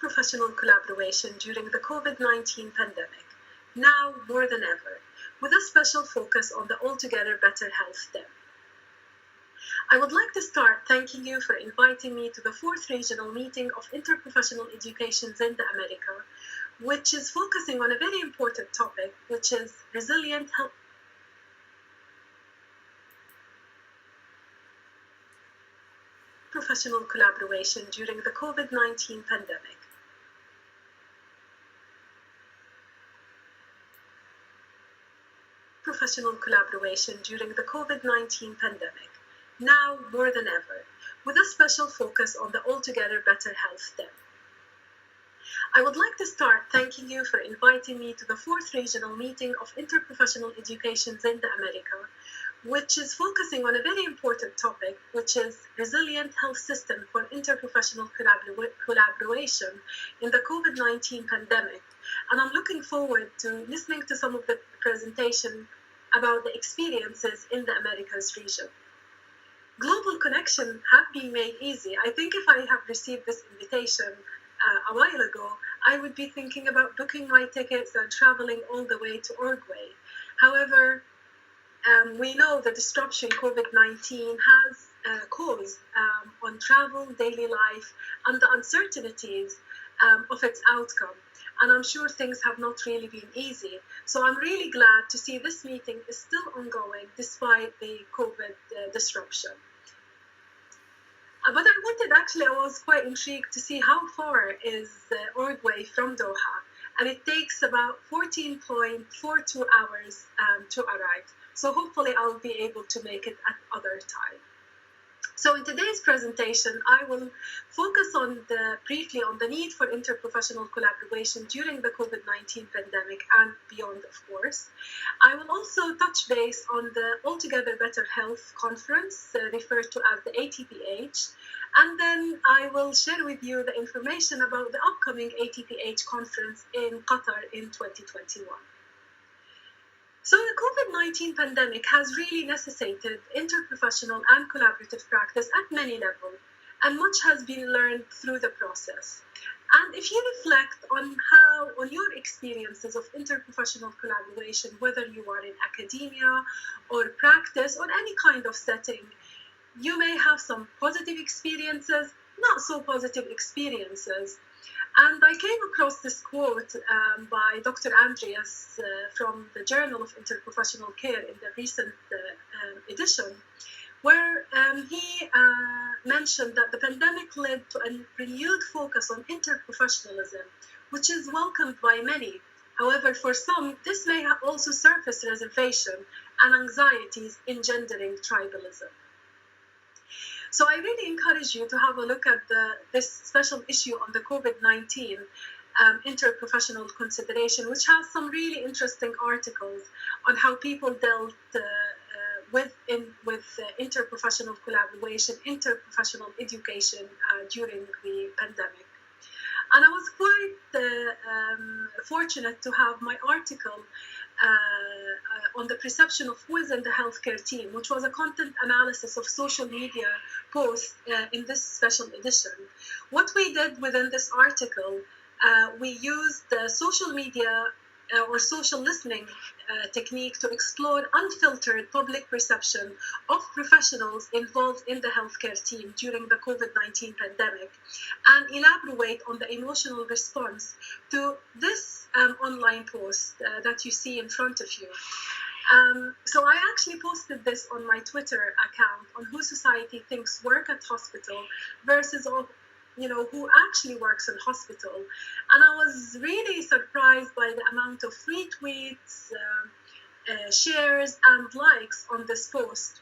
interprofessional collaboration during the COVID-19 pandemic, now more than ever, with a special focus on the Altogether Better Health theme. I would like to start thanking you for inviting me to the 4th regional meeting of interprofessional educations in the America, which is focusing on a very important topic, which is resilient health. Professional collaboration during the COVID-19 pandemic. Professional collaboration during the COVID-19 pandemic, now more than ever, with a special focus on the Altogether Better Health theme. I would like to start thanking you for inviting me to the 4th regional meeting of interprofessional educations in the America, which is focusing on a very important topic, which is resilient health system for interprofessional collaboration in the COVID-19 pandemic. And I'm looking forward to listening to some of the presentation about the experiences in the Americas region. Global connection have been made easy. I think if I have received this invitation a while ago, I would be thinking about booking my tickets and traveling all the way to Uruguay. However, we know the disruption COVID-19 has caused on travel, daily life, and the uncertainties of its outcome. And I'm sure things have not really been easy. So I'm really glad to see this meeting is still ongoing despite the COVID disruption. But I was quite intrigued to see how far is Uruguay from Doha. And it takes about 14.42 hours to arrive. So hopefully I'll be able to make it at other time. So in today's presentation, I will focus briefly on the need for interprofessional collaboration during the COVID-19 pandemic and beyond, of course. I will also touch base on the Altogether Better Health Conference, referred to as the ATPH, and then I will share with you the information about the upcoming ATPH conference in Qatar in 2021. So the COVID-19 pandemic has really necessitated interprofessional and collaborative practice at many levels, and much has been learned through the process. And if you reflect on your experiences of interprofessional collaboration, whether you are in academia or practice or any kind of setting, you may have some positive experiences, not so positive experiences. And I came across this quote by Dr. Andreas from the Journal of Interprofessional Care in the recent edition, where he mentioned that the pandemic led to a renewed focus on interprofessionalism, which is welcomed by many. However, for some, this may have also surfaced reservation and anxieties engendering tribalism. So I really encourage you to have a look at this special issue on the COVID-19 interprofessional consideration, which has some really interesting articles on how people dealt with interprofessional collaboration, interprofessional education during the pandemic. And I was quite fortunate to have my article on the perception of who is in the healthcare team, which was a content analysis of social media posts in this special edition. What we did within this article, we used the social media or social listening technique to explore unfiltered public perception of professionals involved in the healthcare team during the COVID-19 pandemic and elaborate on the emotional response to this online post that you see in front of you. So I actually posted this on my Twitter account on who society thinks work at hospital versus who actually works in hospital. And I was really surprised by the amount of retweets, shares, and likes on this post,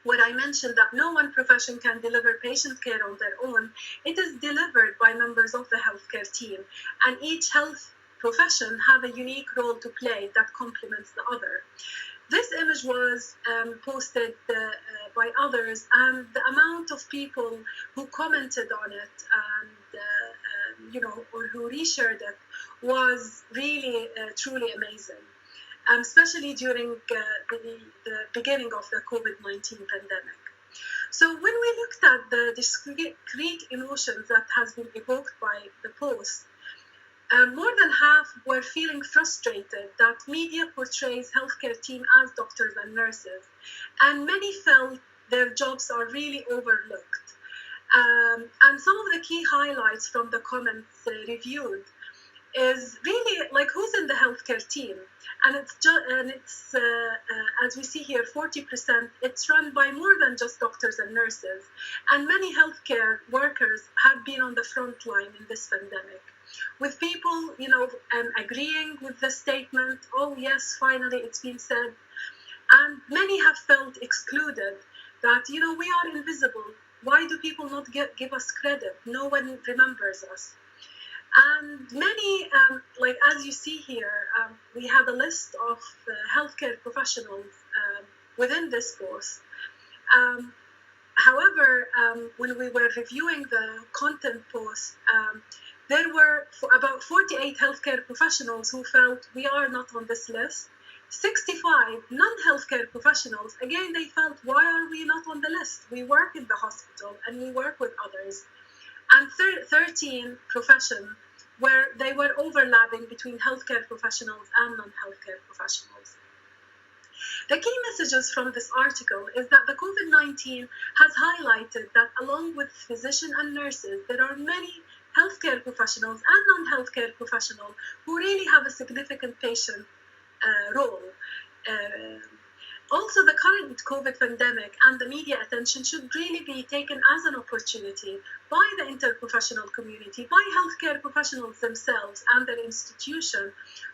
where I mentioned that no one profession can deliver patient care on their own. It is delivered by members of the healthcare team, and each health profession have a unique role to play that complements the other. This image was posted by others, and the amount of people who commented on it and or who reshared it was really truly amazing, especially during the beginning of the COVID-19 pandemic. So when we looked at the discrete emotions that has been evoked by the post, more than half were feeling frustrated that media portrays healthcare team as doctors and nurses, and many felt their jobs are really overlooked. And some of the key highlights from the comments reviewed is really like who's in the healthcare team, and it's as we see here, 40%. It's run by more than just doctors and nurses, and many healthcare workers have been on the front line in this pandemic, with people, agreeing with the statement, oh yes, finally it's been said, and many have felt excluded, that we are invisible. Why do people not give us credit? No one remembers us. And many, like as you see here, we have a list of healthcare professionals within this post. However, when we were reviewing the content post, there were about 48 healthcare professionals who felt we are not on this list. 65 non-healthcare professionals, again, they felt, why are we not on the list? We work in the hospital and we work with others. And 13 professions where they were overlapping between healthcare professionals and non-healthcare professionals. The key messages from this article is that the COVID-19 has highlighted that along with physicians and nurses, there are many healthcare professionals and non-healthcare professionals who really have a significant patient role. Also, the current COVID pandemic and the media attention should really be taken as an opportunity by the interprofessional community, by healthcare professionals themselves and their institution,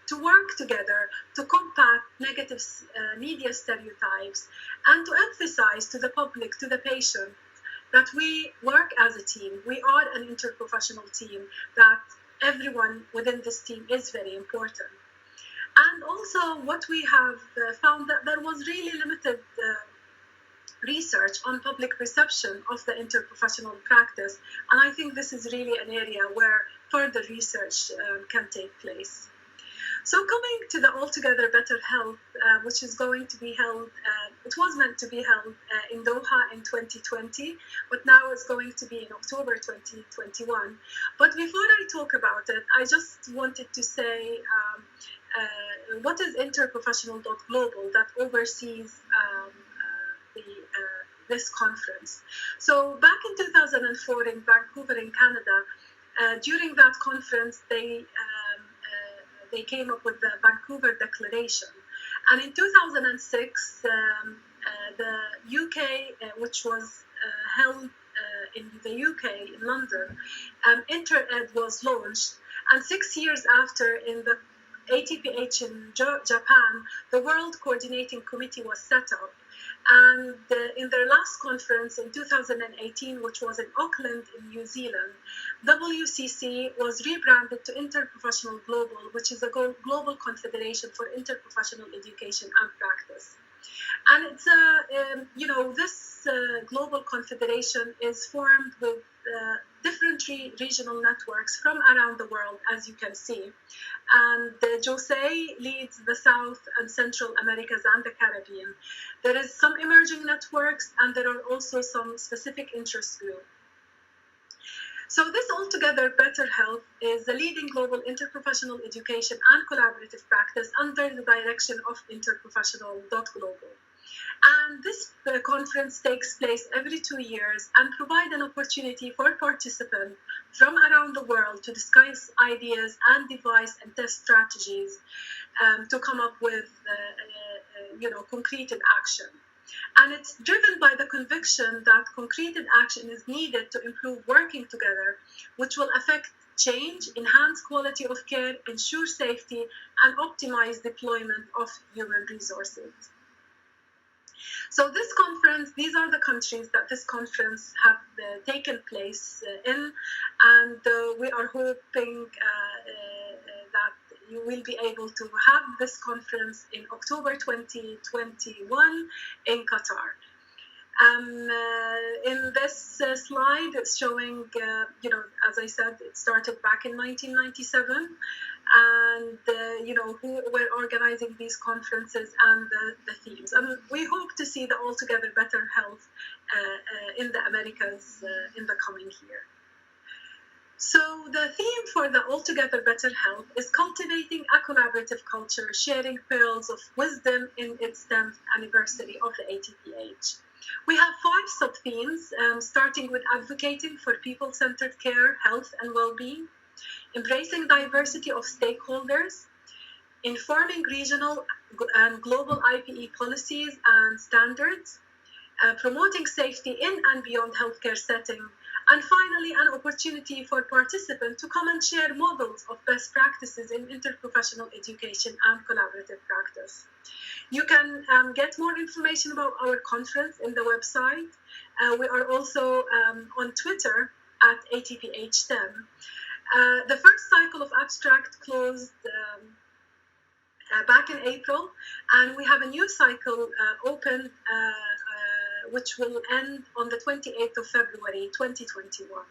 to work together to combat negative media stereotypes and to emphasize to the public, to the patient, that we work as a team. We are an interprofessional team, that everyone within this team is very important. And also what we have found that there was really limited research on public perception of the interprofessional practice. And I think this is really an area where further research can take place. So coming to the Altogether Better Health, which is going to be held, it was meant to be held in Doha in 2020, but now it's going to be in October 2021. But before I talk about it, I just wanted to say what is interprofessional.global that oversees this conference. So back in 2004 in Vancouver in Canada, during that conference, they came up with the Vancouver Declaration. And in 2006, the UK, which was held in the UK, in London, InterEd was launched. And 6 years after, in the ATPH in Japan, the World Coordinating Committee was set up. And in their last conference in 2018, which was in Auckland in New Zealand, WCC was rebranded to Interprofessional Global, which is a global confederation for interprofessional education and practice. And it's this global confederation is formed with different regional networks from around the world, as you can see. And Jose leads the South and Central Americas and the Caribbean. There is some emerging networks, and there are also some specific interest groups. So this Altogether Better Health is the leading global interprofessional education and collaborative practice under the direction of interprofessional.global. And this conference takes place every 2 years and provides an opportunity for participants from around the world to discuss ideas and devise and test strategies to come up with concreted action. And it's driven by the conviction that concreted action is needed to improve working together, which will affect change, enhance quality of care, ensure safety, and optimize deployment of human resources. So this conference, these are the countries that this conference have taken place in, and we are hoping that you will be able to have this conference in October 2021 in Qatar. In this slide, it's showing, as I said, it started back in 1997. and who were organizing these conferences and the themes. And we hope to see the Altogether Better Health in the Americas in the coming year. So the theme for the Altogether Better Health is cultivating a collaborative culture, sharing pearls of wisdom in its 10th anniversary of the ATPH. We have 5 sub-themes, starting with advocating for people-centered care, health, and well-being, embracing diversity of stakeholders, informing regional and global IPE policies and standards, promoting safety in and beyond healthcare setting, and finally, an opportunity for participants to come and share models of best practices in interprofessional education and collaborative practice. You can get more information about our conference in the website. We are also on Twitter at ATPH10. The first cycle of abstract closed back in April, and we have a new cycle open which will end on the 28th of February 2021.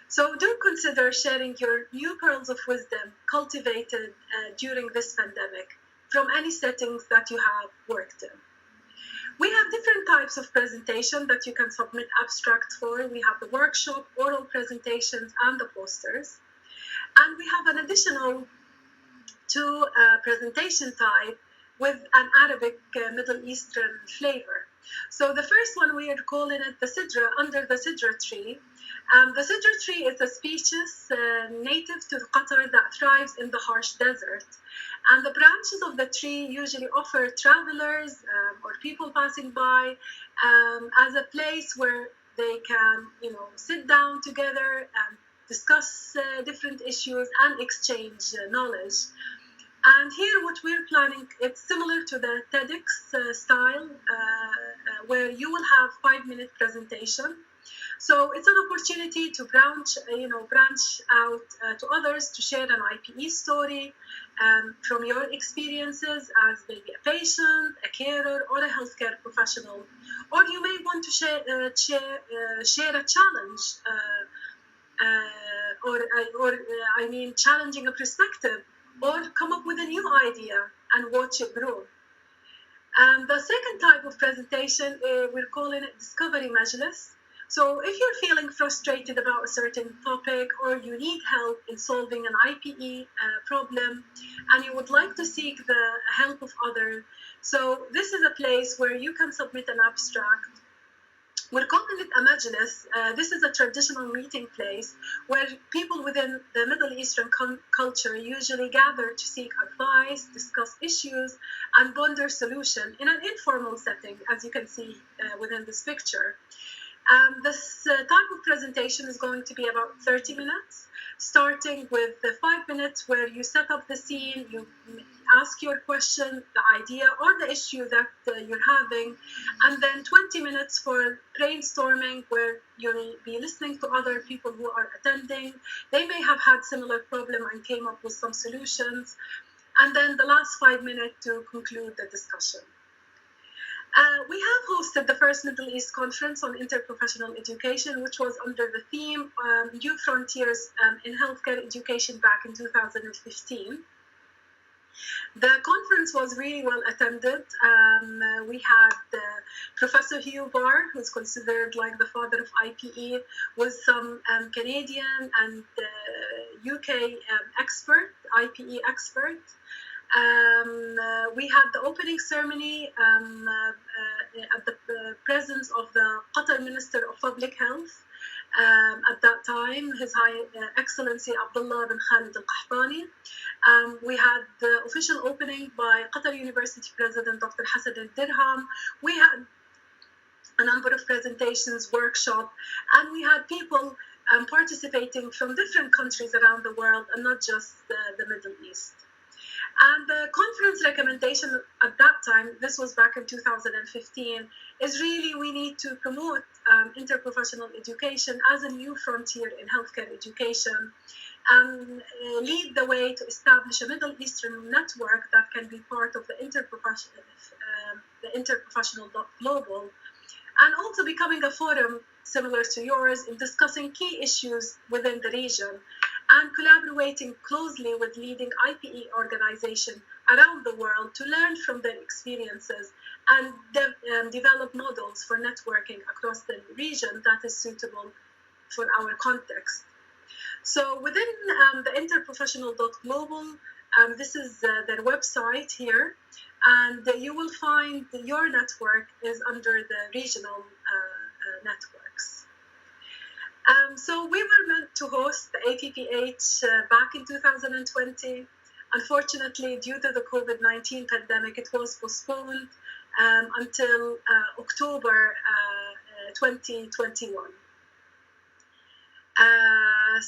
So do consider sharing your new pearls of wisdom cultivated during this pandemic from any settings that you have worked in. We have different types of presentation that you can submit abstracts for. We have the workshop, oral presentations, and the posters. And we have an additional 2 presentation type with an Arabic Middle Eastern flavor. So the first one, we are calling it the Sidra, under the Sidra tree. The Sidra tree is a species native to Qatar that thrives in the harsh desert. And the branches of the tree usually offer travelers or people passing by as a place where they can, sit down together and discuss different issues and exchange knowledge. And here what we're planning, it's similar to the TEDx style, where you will have 5-minute presentation. So it's an opportunity to branch out to others, to share an IPE story from your experiences as maybe a patient, a carer, or a healthcare professional. Or you may want to share a challenge, challenging a perspective, or come up with a new idea and watch it grow. And the second type of presentation, we're calling it Discovery Majlis. So if you're feeling frustrated about a certain topic, or you need help in solving an IPE problem, and you would like to seek the help of others, so this is a place where you can submit an abstract. We're calling it a majlis. This is a traditional meeting place where people within the Middle Eastern culture usually gather to seek advice, discuss issues, and ponder solution in an informal setting, as you can see within this picture. This type of presentation is going to be about 30 minutes, starting with the 5 minutes where you set up the scene, you ask your question, the idea or the issue that you're having, and then 20 minutes for brainstorming, where you'll be listening to other people who are attending. They may have had similar problem and came up with some solutions, and then the last 5 minutes to conclude the discussion. We have hosted the first Middle East conference on interprofessional education, which was under the theme New Frontiers in Healthcare Education back in 2015. The conference was really well attended. We had Professor Hugh Barr, who's considered like the father of IPE, with some Canadian and UK IPE expert. We had the opening ceremony at the presence of the Qatar Minister of Public Health at that time, His High Excellency Abdullah bin Khalid Al-Qahtani. We had the official opening by Qatar University President Dr. Hassan Al-Dirham. We had a number of presentations, workshops, and we had people participating from different countries around the world, and not just the Middle East. And the conference recommendation at that time, this was back in 2015, is really we need to promote interprofessional education as a new frontier in healthcare education, and lead the way to establish a Middle Eastern network that can be part of the interprofessional global, and also becoming a forum similar to yours in discussing key issues within the region. and collaborating closely with leading IPE organizations around the world to learn from their experiences and develop models for networking across the region that is suitable for our context. So within the interprofessional.global, this is their website here, and you will find your network is under the regional networks. So we were meant to host the APPH back in 2020. Unfortunately, due to the COVID-19 pandemic, it was postponed until October 2021. I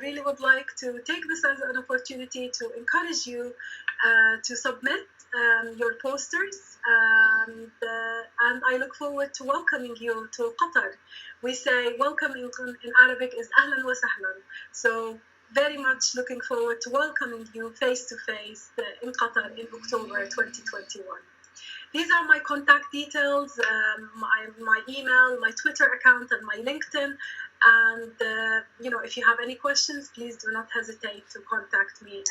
really would like to take this as an opportunity to encourage you to submit your posters, and I look forward to welcoming you to Qatar. We say welcome in Arabic is Ahlan wa Sahlan. So very much looking forward to welcoming you face to face in Qatar in October 2021. These are my contact details, my email, my Twitter account, and my LinkedIn. And if you have any questions, please do not hesitate to contact me.